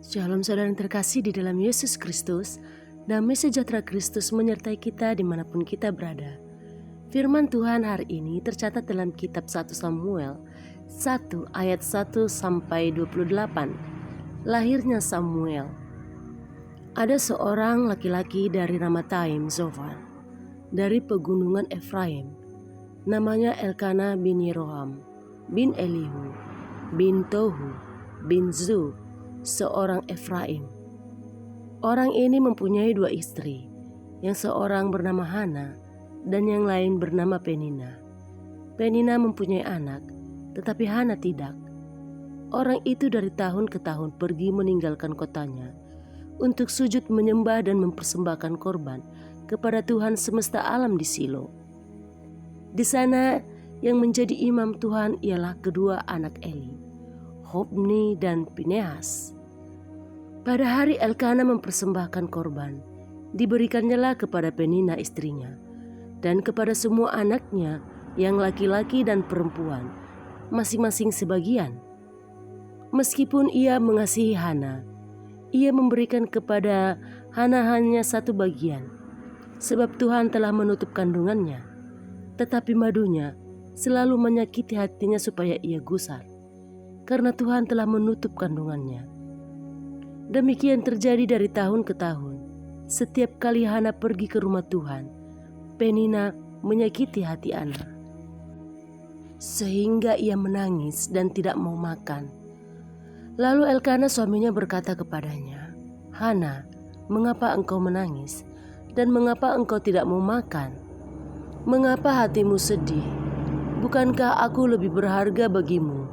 Shalom saudara yang terkasih di dalam Yesus Kristus, damai sejahtera Kristus menyertai kita dimanapun kita berada. Firman Tuhan hari ini tercatat dalam kitab 1 Samuel 1 ayat 1 sampai 28. Lahirnya Samuel. Ada seorang laki-laki dari Ramataim Zophar, dari pegunungan Efraim, namanya Elkana bin Yeroham, bin Elihu, bin Tohu, bin Zu, seorang Efraim. Orang ini mempunyai dua istri, yang seorang bernama Hana dan yang lain bernama Penina. Penina mempunyai anak, tetapi Hana tidak. Orang itu dari tahun ke tahun pergi meninggalkan kotanya untuk sujud menyembah dan mempersembahkan korban kepada Tuhan semesta alam di Silo. Di sana yang menjadi imam Tuhan ialah kedua anak Eli, Hofni dan Pinehas. Pada hari Elkana mempersembahkan korban, diberikannya kepada Penina istrinya, dan kepada semua anaknya yang laki-laki dan perempuan, masing-masing sebagian. Meskipun ia mengasihi Hana, ia memberikan kepada Hana hanya satu bagian, sebab Tuhan telah menutup kandungannya, tetapi madunya selalu menyakiti hatinya supaya ia gusar, karena Tuhan telah menutup kandungannya. Demikian terjadi dari tahun ke tahun. Setiap kali Hana pergi ke rumah Tuhan, Penina menyakiti hati Hana, sehingga ia menangis dan tidak mau makan. Lalu Elkana suaminya berkata kepadanya, "Hana, mengapa engkau menangis? Dan mengapa engkau tidak mau makan? Mengapa hatimu sedih? Bukankah aku lebih berharga bagimu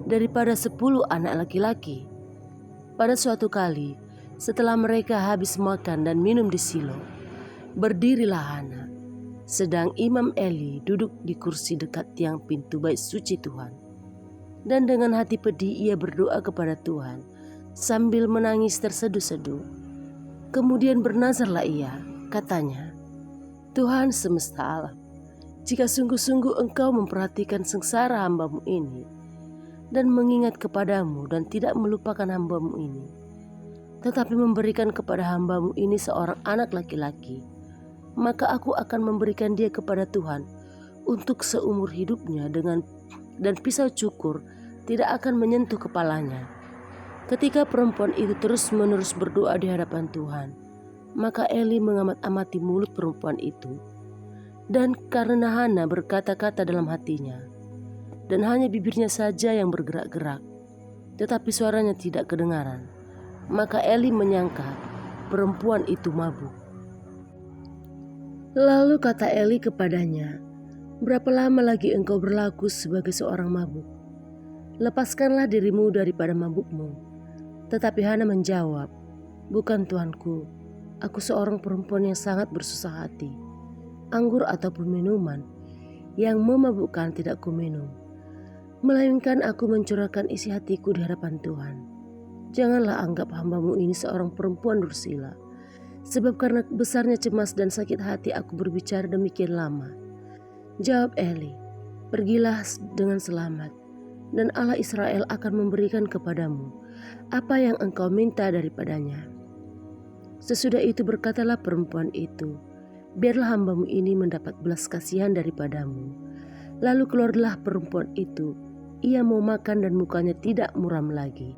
daripada 10 anak laki-laki?" Pada suatu kali, setelah mereka habis makan dan minum di Silo, berdirilah Hana, sedang Imam Eli duduk di kursi dekat tiang pintu bait suci Tuhan. Dan dengan hati pedih ia berdoa kepada Tuhan sambil menangis terseduh-seduh. Kemudian bernazarlah ia, katanya, "Tuhan semesta alam, jika sungguh-sungguh engkau memperhatikan sengsara hambamu ini, dan mengingat kepadamu dan tidak melupakan hambamu ini, tetapi memberikan kepada hambamu ini seorang anak laki-laki, maka aku akan memberikan dia kepada Tuhan untuk seumur hidupnya dan pisau cukur tidak akan menyentuh kepalanya." Ketika perempuan itu terus-menerus berdoa di hadapan Tuhan, maka Eli mengamat-amati mulut perempuan itu. Dan karena Hana berkata-kata dalam hatinya, dan hanya bibirnya saja yang bergerak-gerak, tetapi suaranya tidak kedengaran, maka Eli menyangka perempuan itu mabuk. Lalu kata Eli kepadanya, "Berapa lama lagi engkau berlaku sebagai seorang mabuk? Lepaskanlah dirimu daripada mabukmu." Tetapi Hana menjawab, "Bukan Tuanku, aku seorang perempuan yang sangat bersusah hati. Anggur ataupun minuman yang memabukkan tidak kuminum, melainkan aku mencurahkan isi hatiku di hadapan Tuhan. Janganlah anggap hambamu ini seorang perempuan dursila, sebab karena besarnya cemas dan sakit hati aku berbicara demikian lama." Jawab Eli, "Pergilah dengan selamat, dan Allah Israel akan memberikan kepadamu apa yang engkau minta daripadanya." Sesudah itu berkatalah perempuan itu, "Biarlah hambamu ini mendapat belas kasihan daripadamu." Lalu keluarlah perempuan itu. Ia mau makan dan mukanya tidak muram lagi.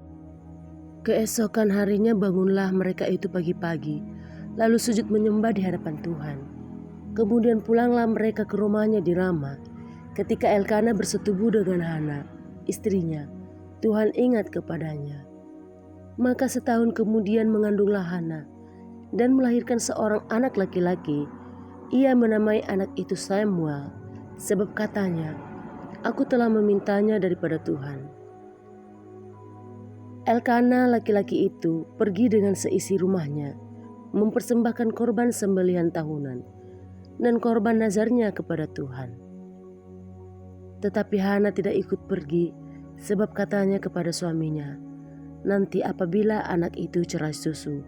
Keesokan harinya bangunlah mereka itu pagi-pagi, lalu sujud menyembah di hadapan Tuhan. Kemudian pulanglah mereka ke rumahnya di Rama. Ketika Elkana bersetubuh dengan Hana, istrinya, Tuhan ingat kepadanya. Maka setahun kemudian mengandunglah Hana dan melahirkan seorang anak laki-laki. Ia menamai anak itu Samuel, sebab katanya, "Aku telah memintanya daripada Tuhan." Elkana laki-laki itu pergi dengan seisi rumahnya, mempersembahkan korban sembelihan tahunan dan korban nazarnya kepada Tuhan. Tetapi Hana tidak ikut pergi, sebab katanya kepada suaminya, "Nanti apabila anak itu cerai susu,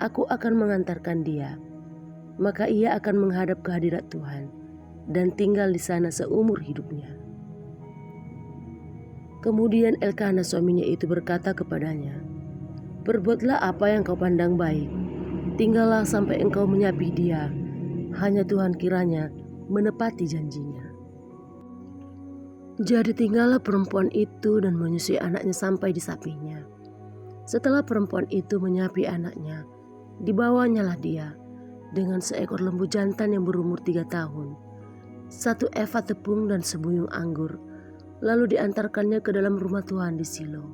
aku akan mengantarkan dia, maka ia akan menghadap ke hadirat Tuhan dan tinggal di sana seumur hidupnya." Kemudian Elkana suaminya itu berkata kepadanya, Perbuatlah apa yang kau pandang baik. Tinggallah sampai engkau menyapi dia. Hanya Tuhan kiranya menepati janjinya. Jadi tinggallah perempuan itu dan menyusui anaknya sampai disapinya. Setelah perempuan itu menyapi anaknya, dibawanyalah dia dengan seekor lembu jantan yang berumur 3 tahun, 1 eva tepung dan sebuyung anggur, lalu diantarkannya ke dalam rumah Tuhan di Silo.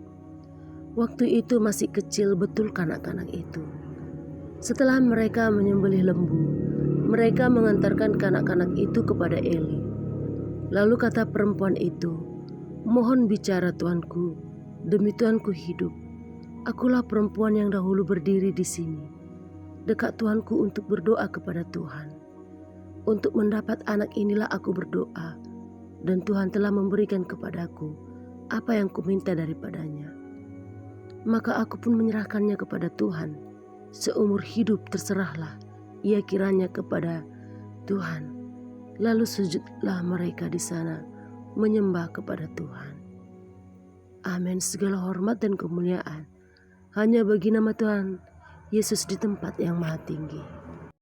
Waktu itu masih kecil betul kanak-kanak itu. Setelah mereka menyembelih lembu, mereka mengantarkan kanak-kanak itu kepada Eli. Lalu kata perempuan itu, "Mohon bicara Tuanku, demi Tuanku hidup. Akulah perempuan yang dahulu berdiri di sini, dekat Tuanku untuk berdoa kepada Tuhan. Untuk mendapat anak inilah aku berdoa, dan Tuhan telah memberikan kepadaku apa yang kuminta daripadanya. Maka aku pun menyerahkannya kepada Tuhan. Seumur hidup terserahlah ia kiranya kepada Tuhan." Lalu sujudlah mereka di sana menyembah kepada Tuhan. Amin. Segala hormat dan kemuliaan hanya bagi nama Tuhan Yesus di tempat yang maha tinggi.